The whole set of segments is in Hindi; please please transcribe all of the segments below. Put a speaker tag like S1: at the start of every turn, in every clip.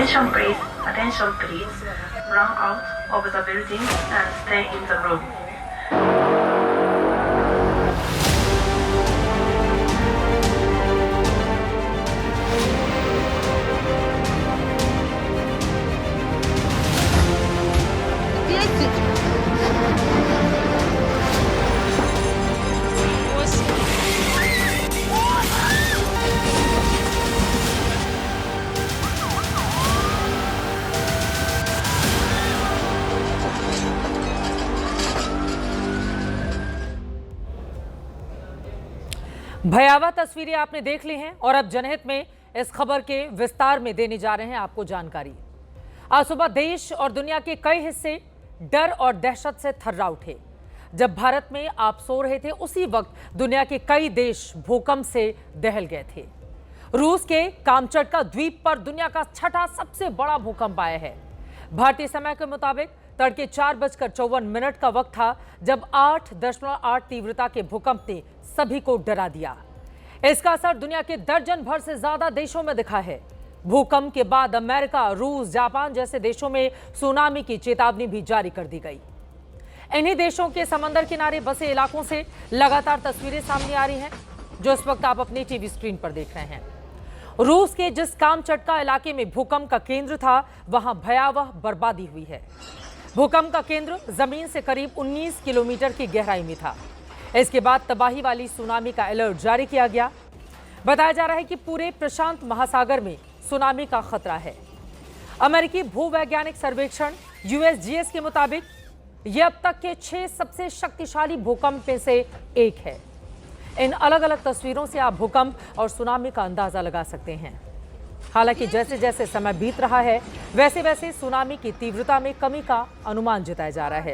S1: Attention please, attention please. Run out of the building and stay in the room.
S2: भयावह तस्वीरें आपने देख ली हैं और अब जनहित में इस खबर के विस्तार में देने जा रहे हैं आपको जानकारी। आज सुबह देश और दुनिया के कई हिस्से डर और दहशत से थर्रा उठे। जब भारत में आप सो रहे थे उसी वक्त दुनिया के कई देश भूकंप से दहल गए थे। रूस के कामचटका द्वीप पर दुनिया का छठा सबसे बड़ा भूकंप आया है। भारतीय समय के मुताबिक तड़के 4:54 का वक्त था जब 8.8 तीव्रता के भूकंप ने सभी को डरा दिया। इसका असर दुनिया के दर्जन भर से ज्यादा देशों में दिखा है। भूकंप के बाद अमेरिका, रूस, जापान जैसे देशों में सुनामी की चेतावनी भी जारी कर दी गई। इन्हीं देशों के समंदर किनारे बसे इलाकों से लगातार तस्वीरें सामने आ रही हैं, जो इस वक्त आप अपनी टीवी स्क्रीन पर देख रहे हैं। रूस के जिस कामचटका इलाके में भूकंप का केंद्र था, वहां भयावह बर्बादी हुई है। भूकंप का केंद्र जमीन से करीब 19 किलोमीटर की गहराई में था। इसके बाद तबाही वाली सुनामी का अलर्ट जारी किया गया। बताया जा रहा है कि पूरे प्रशांत महासागर में सुनामी का खतरा है। अमेरिकी भूवैज्ञानिक सर्वेक्षण यूएसजीएस के मुताबिक यह अब तक के 6 सबसे शक्तिशाली भूकंप में से एक है। इन अलग अलग तस्वीरों से आप भूकंप और सुनामी का अंदाजा लगा सकते हैं। हालांकि जैसे जैसे समय बीत रहा है वैसे वैसे सुनामी की तीव्रता में कमी का अनुमान जताया जा रहा है।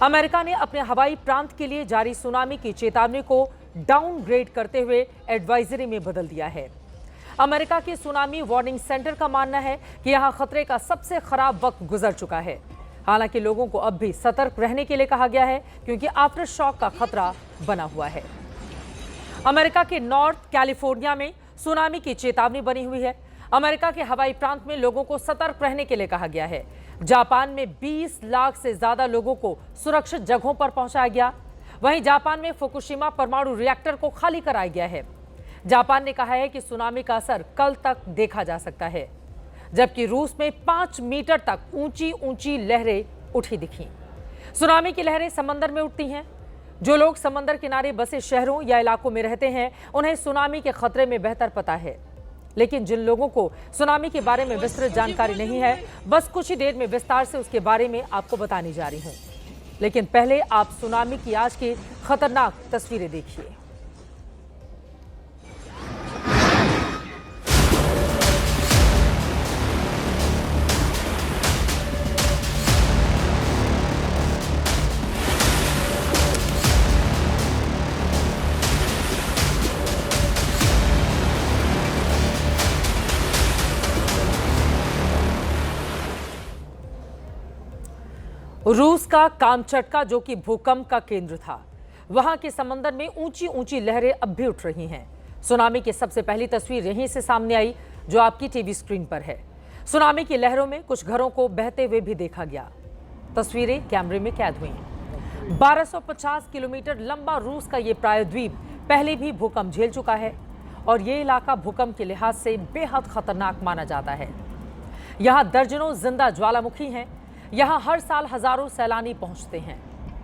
S2: अमेरिका ने अपने हवाई प्रांत के लिए जारी सुनामी की चेतावनी को डाउनग्रेड करते हुए एडवाइजरी में बदल दिया है। अमेरिका के सुनामी वार्निंग सेंटर का मानना है कि यहां खतरे का सबसे खराब वक्त गुजर चुका है। हालांकि लोगों को अब भी सतर्क रहने के लिए कहा गया है, क्योंकि आफ्टर शॉक का खतरा बना हुआ है। अमेरिका के नॉर्थ कैलिफोर्निया में सुनामी की चेतावनी बनी हुई है। अमेरिका के हवाई प्रांत में लोगों को सतर्क रहने के लिए कहा गया है। जापान में 20 लाख से ज्यादा लोगों को सुरक्षित जगहों पर पहुंचाया गया। वहीं जापान में फुकुशिमा परमाणु रिएक्टर को खाली कराया गया है। जापान ने कहा है कि सुनामी का असर कल तक देखा जा सकता है, जबकि रूस में 5 मीटर तक ऊंची ऊंची लहरें उठी दिखी। सुनामी की लहरें समंदर में उठती हैं। जो लोग समंदर किनारे बसे शहरों या इलाकों में रहते हैं, उन्हें सुनामी के खतरे में बेहतर पता है। लेकिन जिन लोगों को सुनामी के बारे में विस्तृत जानकारी नहीं है, बस कुछ ही देर में विस्तार से उसके बारे में आपको बताने जा रही हूं। लेकिन पहले आप सुनामी की आज की खतरनाक तस्वीरें देखिए। रूस का कामचटका, जो कि भूकंप का केंद्र था, वहां के समंदर में ऊंची ऊंची लहरें अब भी उठ रही हैं। सुनामी की सबसे पहली तस्वीर यहीं से सामने आई, जो आपकी टीवी स्क्रीन पर है। सुनामी की लहरों में कुछ घरों को बहते हुए भी देखा गया। तस्वीरें कैमरे में कैद हुई। 1250 किलोमीटर लंबा रूस का ये प्रायद्वीप पहले भी भूकंप झेल चुका है और ये इलाका भूकंप के लिहाज से बेहद खतरनाक माना जाता है। यहाँ दर्जनों जिंदा ज्वालामुखी हैं। यहाँ हर साल हजारों सैलानी पहुंचते हैं,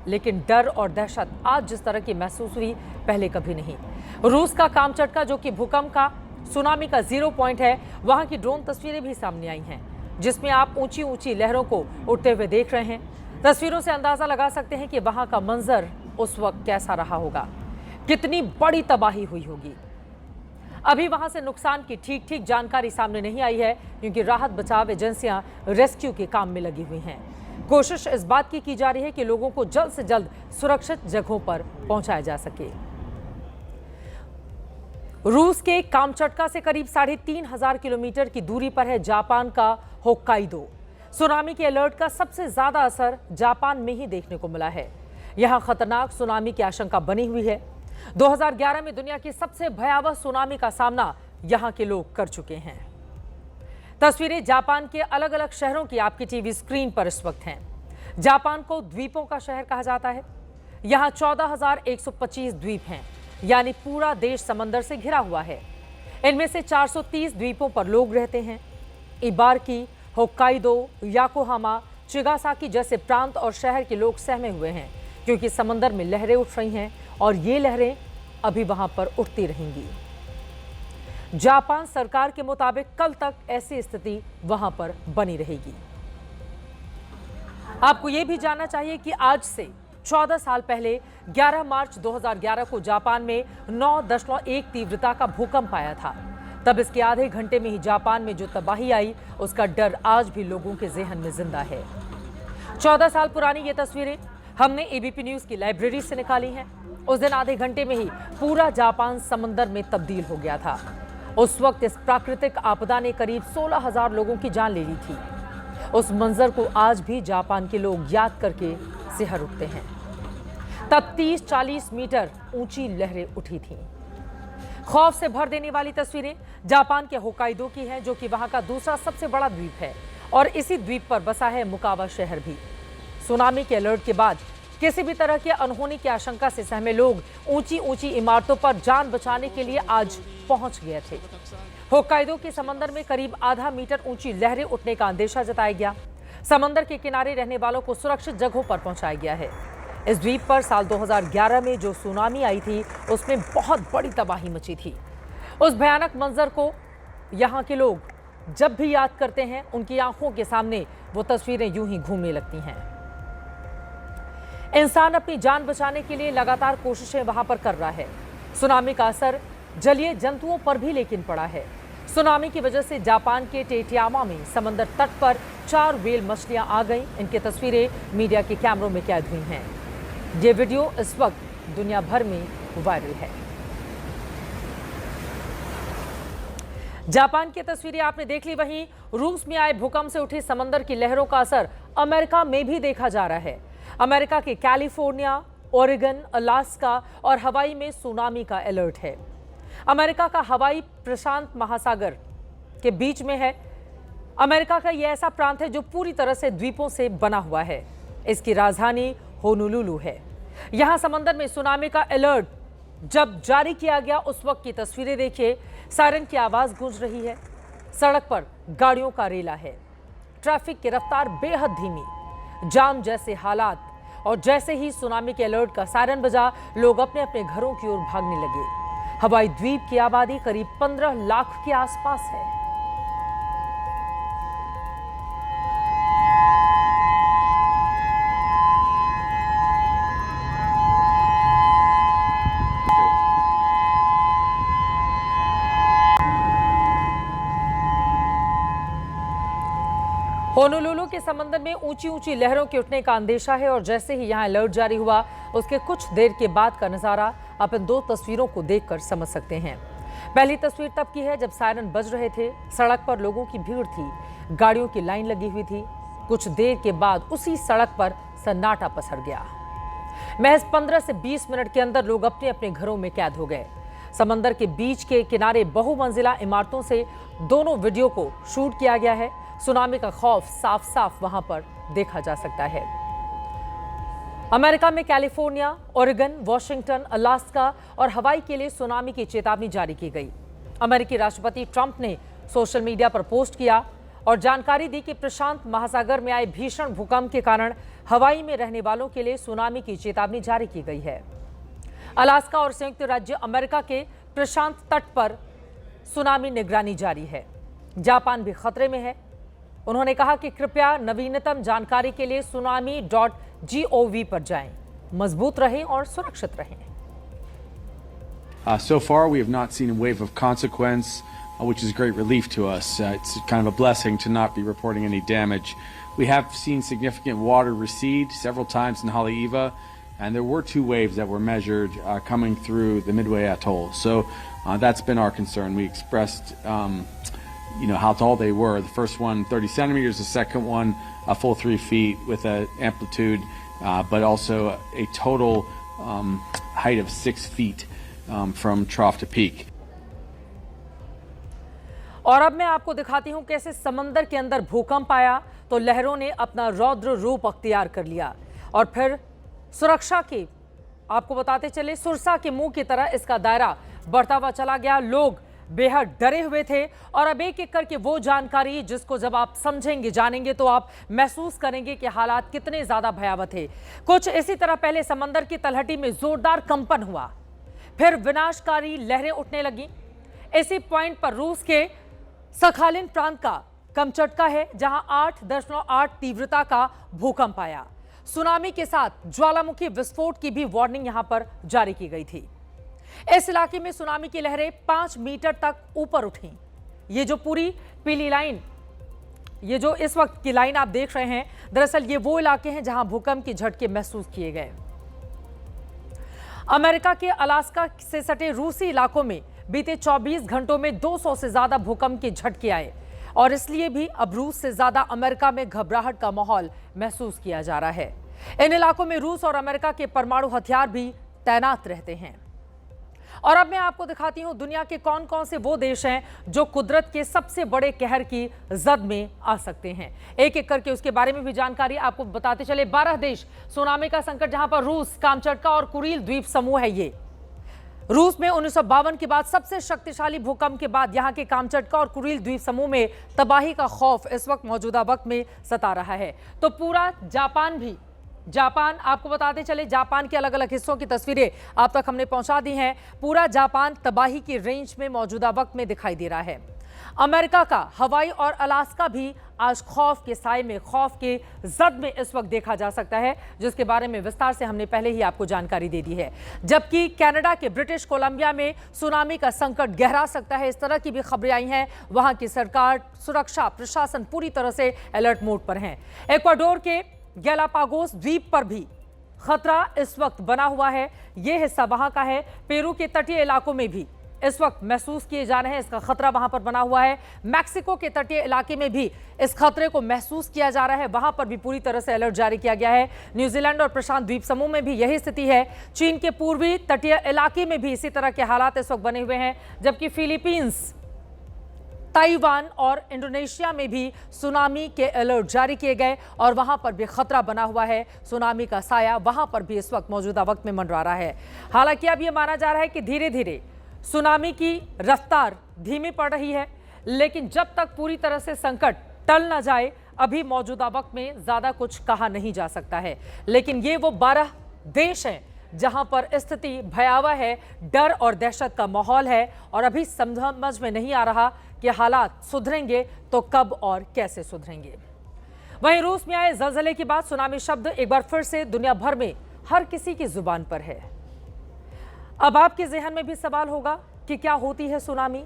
S2: लेकिन डर और दहशत आज जिस तरह की महसूस हुई पहले कभी नहीं। रूस का कामचटका, जो कि भूकंप का सुनामी का 0 पॉइंट है, वहां की ड्रोन तस्वीरें भी सामने आई हैं, जिसमें आप ऊंची ऊंची लहरों को उठते हुए देख रहे हैं। तस्वीरों से अंदाजा लगा सकते हैं कि वहां का मंजर उस वक्त कैसा रहा होगा, कितनी बड़ी तबाही हुई होगी। अभी वहां से नुकसान की ठीक जानकारी सामने नहीं आई है, क्योंकि राहत बचाव एजेंसियां रेस्क्यू के काम में लगी हुई हैं। कोशिश इस बात की जा रही है कि लोगों को जल्द से जल्द सुरक्षित जगहों पर पहुंचाया जा सके। रूस के कामचटका से करीब 3500 किलोमीटर की दूरी पर है जापान का होक्काइडो। सुनामी के अलर्ट का सबसे ज्यादा असर जापान में ही देखने को मिला है। यहां खतरनाक सुनामी की आशंका बनी हुई है। 2011 में दुनिया की सबसे भयावह सुनामी का सामना यहां के लोग कर चुके हैं। तस्वीरें जापान के अलग अलग शहरों की आपकी टीवी स्क्रीन पर इस वक्त हैं। जापान को द्वीपों का शहर कहा जाता है। यहां 14,125 द्वीप हैं, यानी पूरा देश समंदर से घिरा हुआ है। इनमें से 430 द्वीपों पर लोग रहते हैं। इबारकी, होक्काइडो, याकोहामा, चिगासाकी जैसे प्रांत और शहर के लोग सहमे हुए हैं, क्योंकि समंदर में लहरें उठ रही हैं और ये लहरें अभी वहां पर उठती रहेंगी। जापान सरकार के मुताबिक कल तक ऐसी स्थिति वहां पर बनी रहेगी। आपको यह भी जानना चाहिए कि आज से 14 साल पहले 11 मार्च 2011 को जापान में 9.1 तीव्रता का भूकंप आया था। तब इसके आधे घंटे में ही जापान में जो तबाही आई, उसका डर आज भी लोगों के जेहन में जिंदा है। 14 साल पुरानी ये तस्वीरें हमने एबीपी न्यूज की लाइब्रेरी से निकाली हैं। उस दिन आधे घंटे में ही पूरा जापान समंदर में तब्दील हो गया था। उस वक्त इस प्राकृतिक आपदा ने करीब 16,000 लोगों की जान ले ली थी। उस मंजर को आज भी जापान के लोग याद करके सिहर उठते हैं। तब 30-40 मीटर ऊंची लहरें उठी थीं। खौफ से भर देने वाली तस्वीरें जापान के होक्काइडो की हैं, जो कि वहां का दूसरा सबसे बड़ा द्वीप है और इसी द्वीप पर बसा है मुकावा शहर भी। सुनामी के अलर्ट के बाद किसी भी तरह की अनहोनी की आशंका से सहमे लोग ऊंची ऊंची इमारतों पर जान बचाने के लिए आज पहुंच गए थे। होक्काइडो के समंदर में करीब आधा मीटर ऊंची लहरें उठने का अंदेशा जताया गया। समंदर के किनारे रहने वालों को सुरक्षित जगहों पर पहुंचाया गया है। इस द्वीप पर साल 2011 में जो सुनामी आई थी, उसमें बहुत बड़ी तबाही मची थी। उस भयानक मंजर को यहाँ के लोग जब भी याद करते हैं, उनकी आंखों के सामने वो तस्वीरें यूं ही घूमने लगती हैं। इंसान अपनी जान बचाने के लिए लगातार कोशिशें वहां पर कर रहा है। सुनामी का असर जलीय जंतुओं पर भी लेकिन पड़ा है। सुनामी की वजह से जापान के टेटियामा में समंदर तट पर 4 व्हेल मछलियां आ गईं। इनकी तस्वीरें मीडिया के कैमरों में कैद हुई हैं। ये वीडियो इस वक्त दुनिया भर में वायरल है। जापान की तस्वीरें आपने देख ली। वहीं रूस में आए भूकंप से उठी समंदर की लहरों का असर अमेरिका में भी देखा जा रहा है। अमेरिका के कैलिफोर्निया, ओरेगन, अलास्का और हवाई में सुनामी का अलर्ट है। अमेरिका का हवाई प्रशांत महासागर के बीच में है। अमेरिका का यह ऐसा प्रांत है जो पूरी तरह से द्वीपों से बना हुआ है। इसकी राजधानी होनोलुलु है। यहां समंदर में सुनामी का अलर्ट जब जारी किया गया, उस वक्त की तस्वीरें देखिए। सायरन की आवाज गूंज रही है। सड़क पर गाड़ियों का रेला है। ट्रैफिक की रफ्तार बेहद धीमी। जाम जैसे हालात, और जैसे ही सुनामी के अलर्ट का सायरन बजा, लोग अपने अपने घरों की ओर भागने लगे। हवाई द्वीप की आबादी करीब 15 लाख के आसपास है। होनोलुलु के समंदर में ऊंची ऊंची लहरों के उठने का अंदेशा है और जैसे ही यहां अलर्ट जारी हुआ, उसके कुछ देर के बाद का नजारा आप इन 2 तस्वीरों को देखकर समझ सकते हैं। पहली तस्वीर तब की है जब सायरन बज रहे थे। सड़क पर लोगों की भीड़ थी, गाड़ियों की लाइन लगी हुई थी। कुछ देर के बाद उसी सड़क पर सन्नाटा पसर गया। महज 15 से 20 मिनट के अंदर लोग अपने अपने घरों में कैद हो गए। समंदर के बीच के किनारे बहुमंजिला इमारतों से दोनों वीडियो को शूट किया गया है। सुनामी का खौफ साफ साफ वहां पर देखा जा सकता है। अमेरिका में कैलिफोर्निया, ओरेगन, वॉशिंगटन, अलास्का और हवाई के लिए सुनामी की चेतावनी जारी की गई। अमेरिकी राष्ट्रपति ट्रंप ने सोशल मीडिया पर पोस्ट किया और जानकारी दी कि प्रशांत महासागर में आए भीषण भूकंप के कारण हवाई में रहने वालों के लिए सुनामी की चेतावनी जारी की गई है। अलास्का और संयुक्त राज्य अमेरिका के प्रशांत तट पर सुनामी निगरानी जारी है। जापान भी खतरे में है। उन्होंने कहा कि कृपया नवीनतम जानकारी के लिए tsunami.gov पर जाएं। मजबूत रहें और सुरक्षित रहें।
S3: So far, we have not seen a wave of consequence, which is a great relief to us. It's kind of a blessing to not be reporting any damage. We have seen significant water recede several times in Haleiwa, and there were 2 waves that were measured coming through the Midway Atoll. So that's been our concern. We expressed how tall they were. The first one 30 centimeters, the second one a full 3 feet with an amplitude, but also a total height of 6 feet from trough to peak.
S2: और अब मैं आपको दिखाती हूं कैसे समंदर के अंदर भूकंप आया तो लहरों ने अपना रौद्र रूप अख्तियार कर लिया और फिर सुरक्षा के, आपको बताते चले, सुरसा के मुंह की तरह इसका दायरा बढ़ता हुआ चला गया। लोग बेहद डरे हुए थे और अब एक एक करके वो जानकारी जिसको जब आप समझेंगे, जानेंगे तो आप महसूस करेंगे कि हालात कितने ज्यादा भयावह थे। कुछ इसी तरह पहले समंदर की तलहटी में जोरदार कंपन हुआ, फिर विनाशकारी लहरें उठने लगी। इसी पॉइंट पर रूस के सखालिन प्रांत का कमचटका है जहां 8.8 तीव्रता का भूकंप आया। सुनामी के साथ ज्वालामुखी विस्फोट की भी वार्निंग यहां पर जारी की गई थी। इस इलाके में सुनामी की लहरें 5 मीटर तक ऊपर उठी। ये जो पूरी पीली लाइन, ये जो इस वक्त की लाइन आप देख रहे हैं, दरअसल ये वो इलाके हैं जहां भूकंप के झटके महसूस किए गए। अमेरिका के अलास्का से सटे रूसी इलाकों में बीते 24 घंटों में 200 से ज्यादा भूकंप के झटके आए और इसलिए भी अब रूस से ज्यादा अमेरिका में घबराहट का माहौल महसूस किया जा रहा है। इन इलाकों में रूस और अमेरिका के परमाणु हथियार भी तैनात रहते हैं। और अब मैं आपको दिखाती हूं दुनिया के कौन कौन से वो देश हैं जो कुदरत के सबसे बड़े कहर की जद में आ सकते हैं। एक एक करके उसके बारे में भी जानकारी आपको बताते चले। 12 देश सुनामी का संकट, जहां पर रूस, कामचटका और कुरील द्वीप समूह है। ये रूस में 1952 के बाद सबसे शक्तिशाली भूकंप के बाद यहां के कामचटका और कुरील द्वीप समूह में तबाही का खौफ इस वक्त मौजूदा वक्त में सता रहा है। तो पूरा जापान आपको बताते चले, जापान के अलग अलग हिस्सों की तस्वीरें आप तक हमने पहुंचा दी हैं। पूरा जापान तबाही की रेंज में मौजूदा वक्त में दिखाई दे रहा है। अमेरिका का हवाई और अलास्का भी आज खौफ के साए में, खौफ के जद में इस वक्त देखा जा सकता है, जिसके बारे में विस्तार से हमने पहले ही आपको जानकारी दे दी है। जबकि कनाडा के ब्रिटिश कोलंबिया में सुनामी का संकट गहरा सकता है, इस तरह की भी खबरें आई हैं। वहां की सरकार, सुरक्षा प्रशासन पूरी तरह से अलर्ट मोड पर है। इक्वाडोर के गैलापागोस द्वीप पर भी खतरा इस वक्त बना हुआ है। यह हिस्सा वहां का है। पेरू के तटीय इलाकों में भी इस वक्त महसूस किए जा रहे हैं, इसका खतरा वहां पर बना हुआ है। मैक्सिको के तटीय इलाके में भी इस खतरे को महसूस किया जा रहा है, वहां पर भी पूरी तरह से अलर्ट जारी किया गया है। न्यूजीलैंड और प्रशांत द्वीप समूह में भी यही स्थिति है। चीन के पूर्वी तटीय इलाके में भी इसी तरह के हालात इस वक्त बने हुए हैं, जबकि फिलीपींस, ताइवान और इंडोनेशिया में भी सुनामी के अलर्ट जारी किए गए और वहां पर भी खतरा बना हुआ है। सुनामी का साया वहां पर भी इस वक्त मौजूदा वक्त में मंडरा रहा है। हालांकि अब यह माना जा रहा है कि धीरे धीरे सुनामी की रफ्तार धीमी पड़ रही है, लेकिन जब तक पूरी तरह से संकट टल ना जाए, अभी मौजूदा वक्त में ज्यादा कुछ कहा नहीं जा सकता है। लेकिन ये वो 12 देश हैं जहां पर स्थिति भयावह है, डर और दहशत का माहौल है और अभी समझ में नहीं आ रहा कि हालात सुधरेंगे तो कब और कैसे सुधरेंगे। वहीं रूस में आए जलजले के बाद सुनामी शब्द एक बार फिर से दुनिया भर में हर किसी की जुबान पर है। अब आपके जहन में भी सवाल होगा कि क्या होती है सुनामी,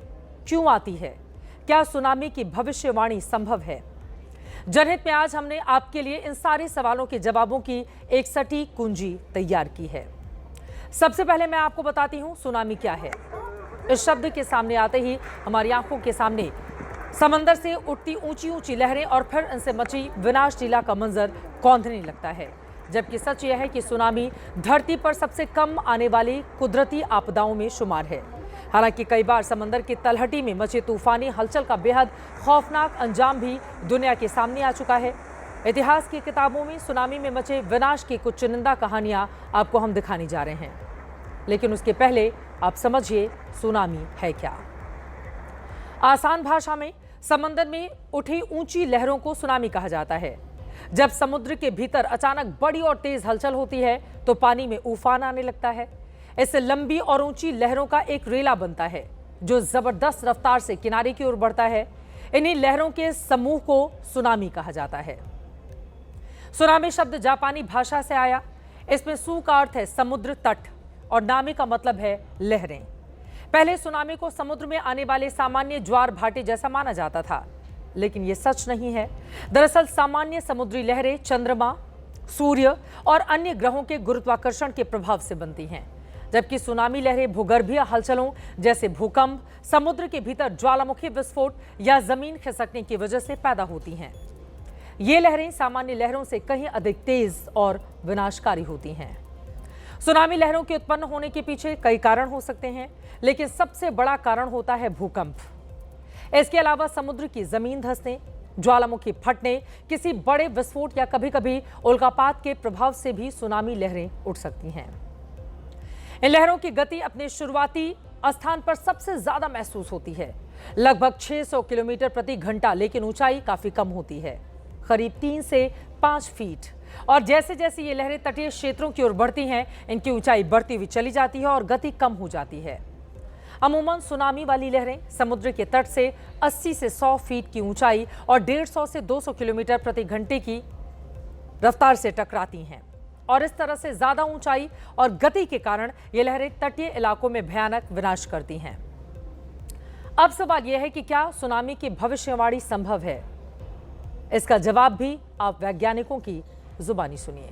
S2: क्यों आती है, क्या सुनामी की भविष्यवाणी संभव है। जनहित में आज हमने आपके लिए इन सारे सवालों के जवाबों की एक सटीक कुंजी तैयार की है। सबसे पहले मैं आपको बताती हूं सुनामी क्या है। इस शब्द के सामने आते ही हमारी आंखों के सामने समंदर से उठती ऊंची ऊंची लहरें और फिर इनसे मची विनाशलीला का मंजर कौंधने लगता है। जबकि सच यह है कि सुनामी धरती पर सबसे कम आने वाली कुदरती आपदाओं में शुमार है। हालांकि कई बार समंदर की तलहटी में मचे तूफानी हलचल का बेहद खौफनाक अंजाम भी दुनिया के सामने आ चुका है। इतिहास की किताबों में सुनामी में मचे विनाश की कुछ चुनिंदा कहानियां आपको हम दिखाने जा रहे हैं, लेकिन उसके पहले आप समझिए सुनामी है क्या। आसान भाषा में समंदर में उठी ऊंची लहरों को सुनामी कहा जाता है। जब समुद्र के भीतर अचानक बड़ी और तेज हलचल होती है तो पानी में उफान आने लगता है। इससे लंबी और ऊंची लहरों का एक रेला बनता है जो जबरदस्त रफ्तार से किनारे की ओर बढ़ता है। इन्हीं लहरों के समूह को सुनामी कहा जाता है। सुनामी शब्द जापानी भाषा से आया। इसमें सु का अर्थ है समुद्र तट और नामी का मतलब है लहरें। पहले सुनामी को समुद्र में आने वाले सामान्य ज्वार भाटे जैसा माना जाता था, लेकिन यह सच नहीं है। दरअसल सामान्य समुद्री लहरें चंद्रमा, सूर्य और अन्य ग्रहों के गुरुत्वाकर्षण के प्रभाव से बनती हैं, जबकि सुनामी लहरें भूगर्भीय हलचलों जैसे भूकंप, समुद्र के भीतर ज्वालामुखी विस्फोट या जमीन खिसकने की वजह से पैदा होती हैं। ये लहरें सामान्य लहरों से कहीं अधिक तेज और विनाशकारी होती हैं। सुनामी लहरों के उत्पन्न होने के पीछे कई कारण हो सकते हैं, लेकिन सबसे बड़ा कारण होता है भूकंप। इसके अलावा समुद्र की जमीन धंसने, ज्वालामुखी फटने, किसी बड़े विस्फोट या कभी कभी उल्कापात के प्रभाव से भी सुनामी लहरें उठ सकती हैं। इन लहरों की गति अपने शुरुआती स्थान पर सबसे ज्यादा महसूस होती है, लगभग 600 किलोमीटर प्रति घंटा, लेकिन ऊंचाई काफी कम होती है, करीब 3 से 5 फीट। और जैसे जैसे ये लहरें तटीय क्षेत्रों की ओर बढ़ती हैं, इनकी ऊंचाई बढ़ती हुई चली जाती है और गति कम हो जाती है। अमूमन सुनामी वाली लहरें समुद्र के तट से 80 से 100 फीट की ऊंचाई और 150 से 200 किलोमीटर प्रति घंटे की रफ्तार से टकराती हैं। और इस तरह से ज्यादा ऊंचाई और गति के कारण ये लहरें तटीय इलाकों में भयानक विनाश करती हैं। अब सवाल यह है कि क्या सुनामी की भविष्यवाणी संभव है? इसका जवाब भी आप वैज्ञानिकों की जुबानी सुनिए।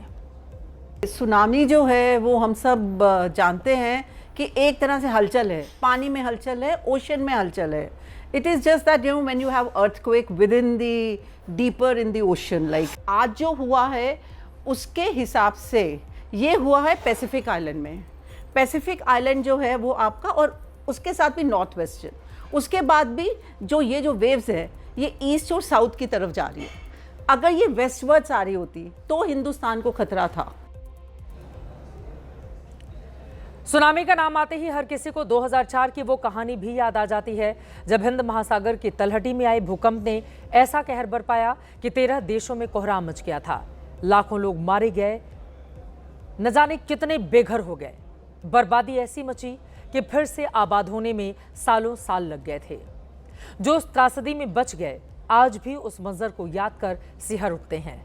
S4: सुनामी जो है वो हम सब जानते हैं कि एक तरह से हलचल है, पानी में हलचल है, ओशन में हलचल है। It is just that when you have earthquake with in the deeper in the ocean, like आज जो हुआ है उसके हिसाब से ये हुआ है पैसिफिक आइलैंड में। पैसिफिक आइलैंड जो है वो आपका, और उसके साथ भी नॉर्थ वेस्टर्न, उसके बाद भी ये जो वेव्स है ये ईस्ट और साउथ की तरफ जा रही है। अगर ये वेस्टवर्ड्स आ रही होती तो हिंदुस्तान को खतरा था।
S2: सुनामी का नाम आते ही हर किसी को 2004 की वो कहानी भी याद आ जाती है, जब हिंद महासागर की तलहटी में आए भूकंप ने ऐसा कहर बरपाया कि 13 देशों में कोहराम मच गया था। लाखों लोग मारे गए, न जाने कितने बेघर हो गए। बर्बादी ऐसी मची कि फिर से आबाद होने में सालों साल लग गए थे। जो उस त्रासदी में बच गए आज भी उस मंजर को याद कर सिहर उठते हैं।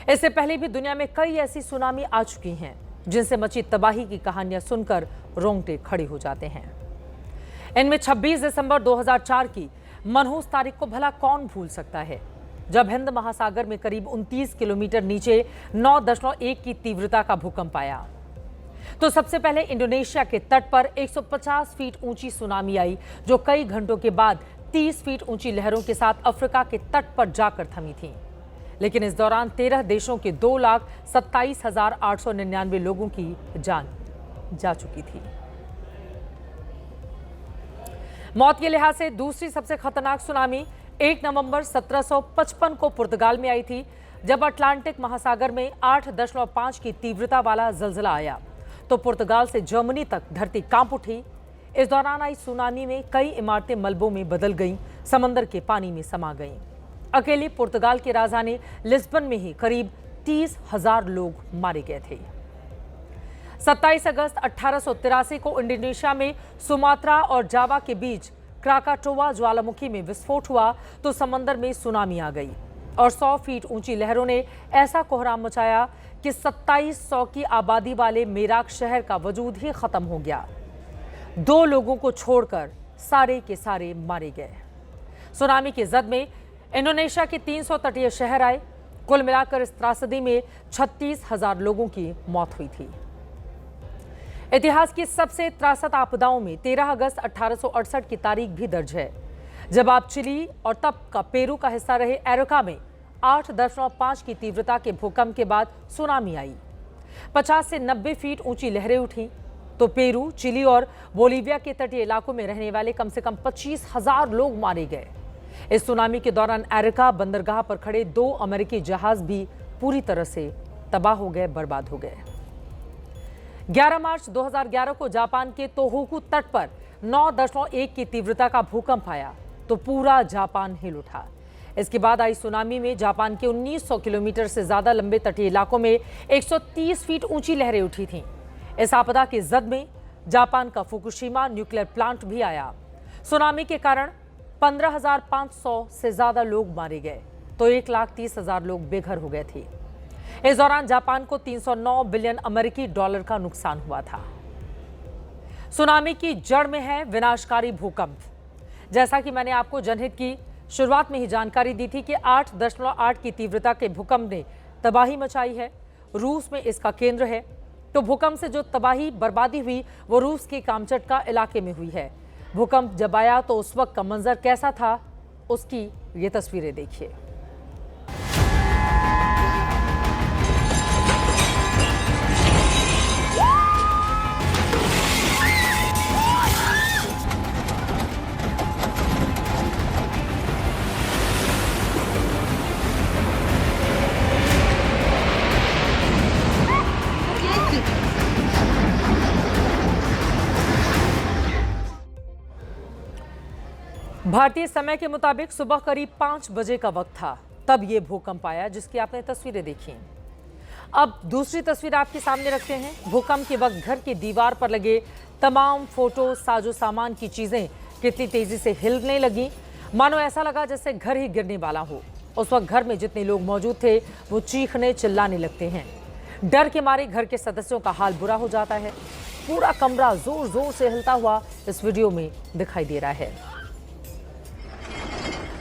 S2: इससे पहले भी दुनिया में कई ऐसी सुनामी आ चुकी हैं जिनसे मची तबाही की कहानियां सुनकर रोंगटे खड़े हो जाते हैं। इनमें 26 दिसंबर 2004 की मनहूस तारीख को भला कौन भूल सकता है, जब हिंद महासागर में करीब 29 किलोमीटर नीचे 9.1 की तीव्रता का भूकंप आया। तो सबसे पहले इंडोनेशिया के तट पर 150 फीट ऊंची सुनामी आई, जो कई घंटों के बाद 30 फीट ऊंची लहरों के साथ अफ्रीका के तट पर जाकर थमी थी। लेकिन इस दौरान 13 देशों के 2,27,899 लोगों की जान जा चुकी थी। मौत के लिहाज से दूसरी सबसे खतरनाक सुनामी 1 नवंबर 1755 को पुर्तगाल में आई थी, जब अटलांटिक महासागर में 8.5 की तीव्रता वाला जलजला आया तो पुर्तगाल से जर्मनी तक धरती कांप उठी। इस दौरान आई सुनामी में कई इमारतें मलबों में बदल गईं, समंदर के पानी में समा गईं। अकेले पुर्तगाल की राजधानी लिस्बन में ही करीब 30,000 लोग मारे गए थे। 27 अगस्त 1883 को इंडोनेशिया में सुमात्रा और जावा के बीच क्राकाटोवा ज्वालामुखी में विस्फोट हुआ तो समंदर में सुनामी आ गई और 100 फीट ऊंची लहरों ने ऐसा कोहराम मचाया कि 2700 की आबादी वाले मेराक शहर का वजूद ही खत्म हो गया। 2 लोगों को छोड़कर सारे के सारे मारे गए। सुनामी की जद में इंडोनेशिया के 300 तटीय शहर आए। कुल मिलाकर इस त्रासदी में 36,000 लोगों की मौत हुई थी। इतिहास की सबसे त्रासद आपदाओं में 13 अगस्त 1868 की तारीख भी दर्ज है, जब आप चिली और तब का पेरू का हिस्सा रहे एरोका में 8.5 की तीव्रता के भूकंप के बाद सुनामी आई। 50 से 90 फीट ऊंची लहरें उठी तो पेरू, चिली और बोलीविया के तटीय इलाकों में रहने वाले कम से कम 25,000 लोग मारे गए। इस सुनामी के दौरान एरिका बंदरगाह पर खड़े 2 अमेरिकी जहाज भी पूरी तरह से तबाह हो गए, बर्बाद हो गए। 11 मार्च 2011 को जापान के तोहोकू तट पर 9.1 की तीव्रता का भूकंप आया तो पूरा जापान हिल उठा। इसके बाद आई सुनामी में जापान के 1900 किलोमीटर से ज्यादा लंबे तटीय इलाकों में 130 फीट ऊंची लहरें उठी थीं। इस आपदा की जद में जापान का फुकुशिमा न्यूक्लियर प्लांट भी आया। सुनामी के कारण 15,500 से ज्यादा लोग मारे गए तो 1,30,000 लोग बेघर हो गए थे। इस दौरान जापान को 309 बिलियन अमेरिकी डॉलर का नुकसान हुआ था। सुनामी की जड़ में है विनाशकारी भूकंप। जैसा कि मैंने आपको जनहित की शुरुआत में ही जानकारी दी थी कि 8.8 की तीव्रता के भूकंप ने तबाही मचाई है। रूस में इसका केंद्र है। तो भूकंप से जो तबाही बर्बादी हुई वो रूस के कामचटका इलाके में हुई है। भूकंप जब आया तो उस वक्त का मंजर कैसा था, उसकी ये तस्वीरें देखिए। भारतीय समय के मुताबिक सुबह करीब 5 बजे का वक्त था, तब ये भूकंप आया जिसकी आपने तस्वीरें देखी। अब दूसरी तस्वीर आपके सामने रखते हैं। भूकंप के वक्त घर की दीवार पर लगे तमाम फोटो, साजो सामान की चीजें कितनी तेजी से हिलने लगी, मानो ऐसा लगा जैसे घर ही गिरने वाला हो। उस वक्त घर में जितने लोग मौजूद थे वो चीखने चिल्लाने लगते हैं। डर के मारे घर के सदस्यों का हाल बुरा हो जाता है। पूरा कमरा जोर जोर से हिलता हुआ इस वीडियो में दिखाई दे रहा है।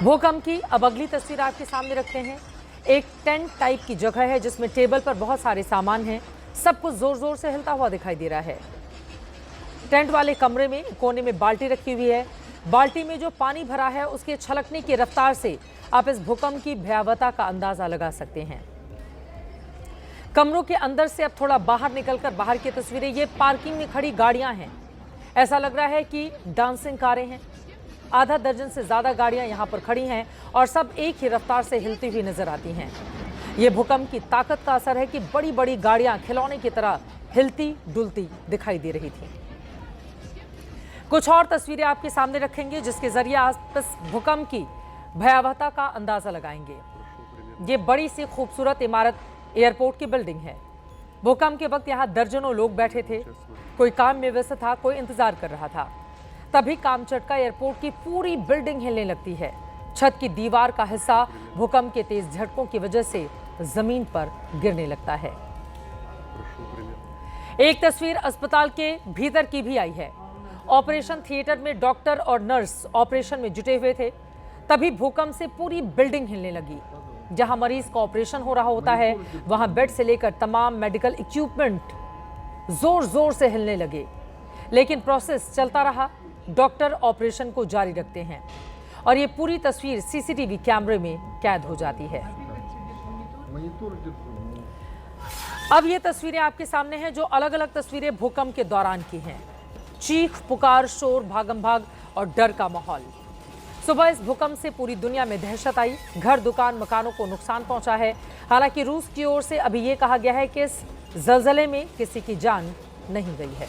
S2: भूकंप की अब अगली तस्वीर आपके सामने रखते हैं। एक टेंट टाइप की जगह है जिसमें टेबल पर बहुत सारे सामान हैं। सब कुछ जोर जोर से हिलता हुआ दिखाई दे रहा है। टेंट वाले कमरे में कोने में बाल्टी रखी हुई है। बाल्टी में जो पानी भरा है उसके छलकने की रफ्तार से आप इस भूकंप की भयावहता का अंदाजा लगा सकते हैं। कमरों के अंदर से अब थोड़ा बाहर निकलकर बाहर की तस्वीरें। ये पार्किंग में खड़ी गाड़ियां हैं। ऐसा लग रहा है कि डांसिंग कारें हैं। आधा दर्जन से ज्यादा गाड़ियां यहां पर खड़ी हैं और सब एक ही रफ्तार से हिलती हुई नजर आती हैं। ये भूकंप की ताकत का असर है कि बड़ी बड़ी गाड़ियां खिलौने की तरह हिलती डुलती दिखाई दे रही थी। कुछ और तस्वीरें आपके सामने रखेंगे जिसके जरिए आप इस भूकंप की भयावहता का अंदाजा लगाएंगे। ये बड़ी सी खूबसूरत इमारत एयरपोर्ट की बिल्डिंग है। भूकंप के वक्त यहाँ दर्जनों लोग बैठे थे। कोई काम में व्यस्त था, कोई इंतजार कर रहा था। तभी काम चटका एयरपोर्ट की पूरी बिल्डिंग हिलने लगती है। छत की दीवार का हिस्सा भूकंप के तेज झटकों की वजह से जमीन पर गिरने लगता है। एक तस्वीर अस्पताल के भीतर की भी आई है। ऑपरेशन थिएटर में डॉक्टर और नर्स ऑपरेशन में जुटे हुए थे। तभी भूकंप से पूरी बिल्डिंग हिलने लगी। जहां मरीज का ऑपरेशन हो रहा होता है वहां बेड से लेकर तमाम मेडिकल इक्विपमेंट जोर जोर से हिलने लगे। लेकिन प्रोसेस चलता रहा। डॉक्टर ऑपरेशन को जारी रखते हैं और ये पूरी तस्वीर सीसीटीवी कैमरे में कैद हो जाती है। अब ये तस्वीरें आपके सामने हैं जो अलग अलग तस्वीरें भूकंप के दौरान की हैं। चीख पुकार, शोर, भागम भाग और डर का माहौल। सुबह इस भूकंप से पूरी दुनिया में दहशत आई। घर, दुकान, मकानों को नुकसान पहुंचा है। हालांकि रूस की ओर से अभी ये कहा गया है कि इस जलजले में किसी की जान नहीं गई है।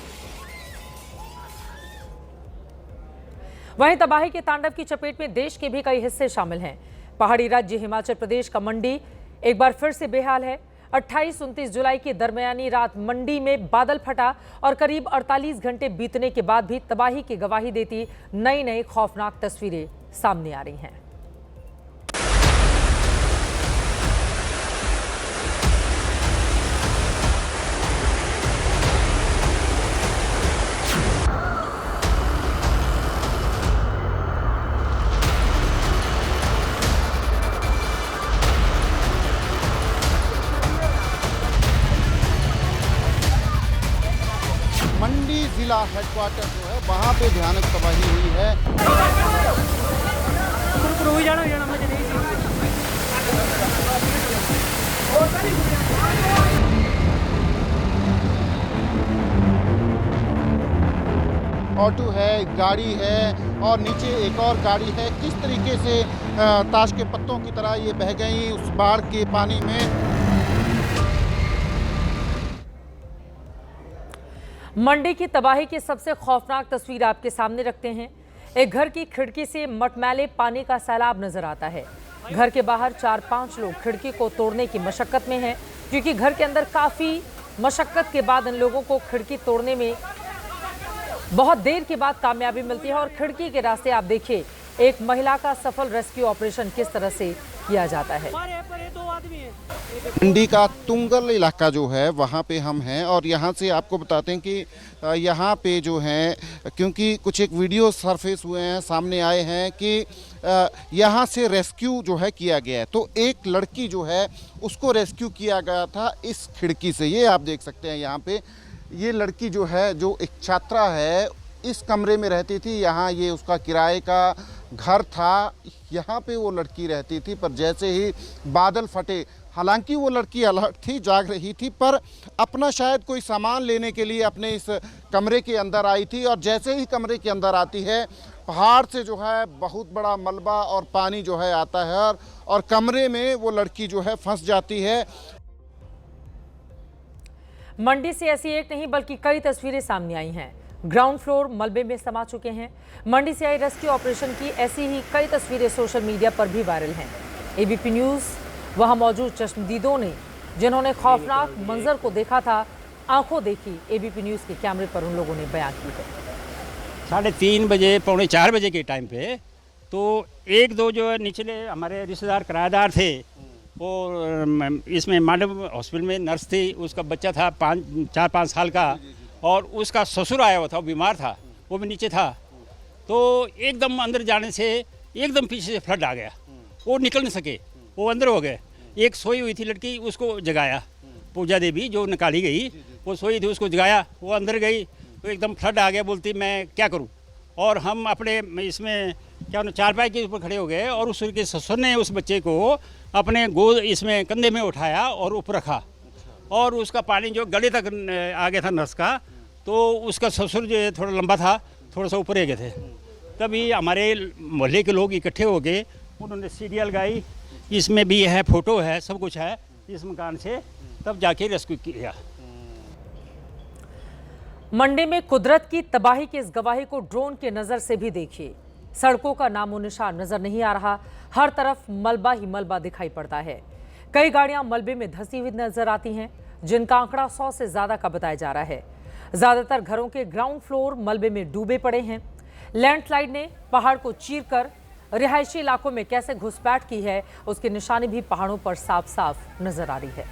S2: वहीं तबाही के तांडव की चपेट में देश के भी कई हिस्से शामिल हैं। पहाड़ी राज्य हिमाचल प्रदेश का मंडी एक बार फिर से बेहाल है। 28-29 जुलाई की दरमियानी रात मंडी में बादल फटा और करीब 48 घंटे बीतने के बाद भी तबाही की गवाही देती नई नई खौफनाक तस्वीरें सामने आ रही हैं।
S5: मंडी जिला हेडक्वार्टर जो है वहाँ पे भयानक तबाही हुई है। ऑटो है, गाड़ी है और नीचे एक और गाड़ी है। किस तरीके से ताश के पत्तों की तरह ये बह गई उस बाढ़ के पानी में।
S2: मंडी की तबाही की सबसे खौफनाक तस्वीर आपके सामने रखते हैं। एक घर की खिड़की से मटमैले पानी का सैलाब नजर आता है। घर के बाहर 4-5 लोग खिड़की को तोड़ने की मशक्कत में हैं, क्योंकि घर के अंदर काफी मशक्कत के बाद इन लोगों को खिड़की तोड़ने में बहुत देर के बाद कामयाबी मिलती है। और खिड़की के रास्ते आप देखिए एक महिला का सफल रेस्क्यू ऑपरेशन किस तरह से किया जाता है।
S5: मंडी का तुंगल इलाका जो है वहाँ पे हम हैं और यहाँ से आपको बताते हैं कि यहाँ पे जो है, क्योंकि कुछ एक वीडियो सरफेस हुए हैं, सामने आए हैं कि यहाँ से रेस्क्यू जो है किया गया है। तो एक लड़की जो है उसको रेस्क्यू किया गया था इस खिड़की से। ये आप देख सकते हैं यहाँ पे ये लड़की जो है, जो एक छात्रा है, इस कमरे में रहती थी। यहाँ ये उसका किराए का घर था, यहाँ पे वो लड़की रहती थी। पर जैसे ही बादल फटे, हालांकि वो लड़की अलर्ट थी, जाग रही थी, पर अपना शायद कोई सामान लेने के लिए अपने इस कमरे के अंदर आई थी। और जैसे ही कमरे के अंदर आती है, पहाड़ से जो है बहुत बड़ा मलबा और पानी जो है आता है और कमरे में वो लड़की जो है फंस जाती है।
S2: मंडी से ऐसी एक नहीं बल्कि कई तस्वीरें सामने आई हैं। ग्राउंड फ्लोर मलबे में समा चुके हैं। मंडी से आई रेस्क्यू ऑपरेशन की ऐसी ही कई तस्वीरें सोशल मीडिया पर भी वायरल हैं। एबीपी न्यूज़ वहां मौजूद चश्मदीदों ने जिन्होंने खौफनाक मंजर को देखा था, आंखों देखी एबीपी न्यूज़ के कैमरे पर उन लोगों ने बयान की है।
S6: 3:30 बजे, पौने 4 बजे के टाइम पे तो एक दो जो निचले हमारे रिश्तेदार किराएदार थे, वो इसमें मांडव हॉस्पिटल में नर्स थी, उसका बच्चा था 4-5 साल का, और उसका ससुर आया हुआ था, वो बीमार था, वो भी नीचे था। तो एकदम अंदर जाने से एकदम पीछे से फ्लड आ गया, वो निकल नहीं सके, वो अंदर हो गए। एक सोई हुई थी लड़की, उसको जगाया, पूजा देवी जो निकाली गई, वो सोई थी, उसको जगाया, वो अंदर गई तो एकदम फ्लड आ गया। बोलती मैं क्या करूं, और हम अपने इसमें क्या चारपाई के ऊपर खड़े हो गए, और उसके ससुर ने उस बच्चे को अपने गोद इसमें कंधे में उठाया और ऊपर रखा, और उसका पानी जो गले तक आ गया था नर्स का, तो उसका ससुर जो थोड़ा लंबा था, थोड़ा सा ऊपर गए थे। तभी हमारे मोहल्ले के लोग इकट्ठे हो गए, उन्होंने सीढ़ियाँ लगाई, इसमें भी है, फोटो है, सब कुछ है इस मकान से, तब जाके रेस्क्यू किया।
S2: मंडी में कुदरत की तबाही की इस गवाही को ड्रोन के नजर से भी देखिए। सड़कों का नामो निशान नजर नहीं आ रहा, हर तरफ मलबा ही मलबा दिखाई पड़ता है। कई गाड़ियां मलबे में धंसी हुई नजर आती हैं, जिनका आंकड़ा 100 से ज्यादा का बताया जा रहा है। ज्यादातर घरों के ग्राउंड फ्लोर मलबे में डूबे पड़े हैं। लैंडस्लाइड ने पहाड़ को चीरकर रिहायशी इलाकों में कैसे घुसपैठ की है, उसकी निशानी भी पहाड़ों पर साफ साफ नजर आ रही है।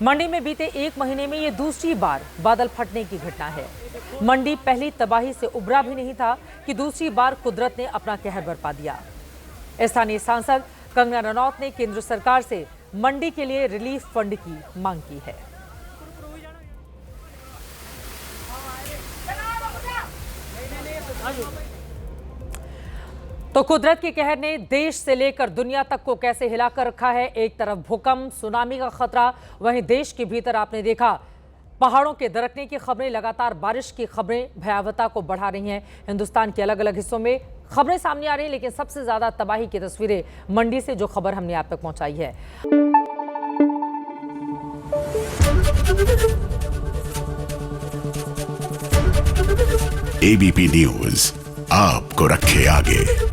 S2: मंडी में बीते 1 महीने में ये दूसरी बार बादल फटने की घटना है। मंडी पहली तबाही से उबरा भी नहीं था कि दूसरी बार कुदरत ने अपना कहर बरपा दिया। स्थानीय सांसद कंगना रनौत ने केंद्र सरकार से मंडी के लिए रिलीफ फंड की मांग की है। तो कुदरत के कहर ने देश से लेकर दुनिया तक को कैसे हिलाकर रखा है। एक तरफ भूकंप, सुनामी का खतरा, वहीं देश के भीतर आपने देखा पहाड़ों के दरकने की खबरें, लगातार बारिश की खबरें भयावहता को बढ़ा रही हैं। हिंदुस्तान के अलग अलग हिस्सों में खबरें सामने आ रही हैं, लेकिन सबसे ज्यादा तबाही की तस्वीरें मंडी से जो खबर हमने आप तक पहुंचाई है।
S7: एबीपी न्यूज आपको रखे आगे।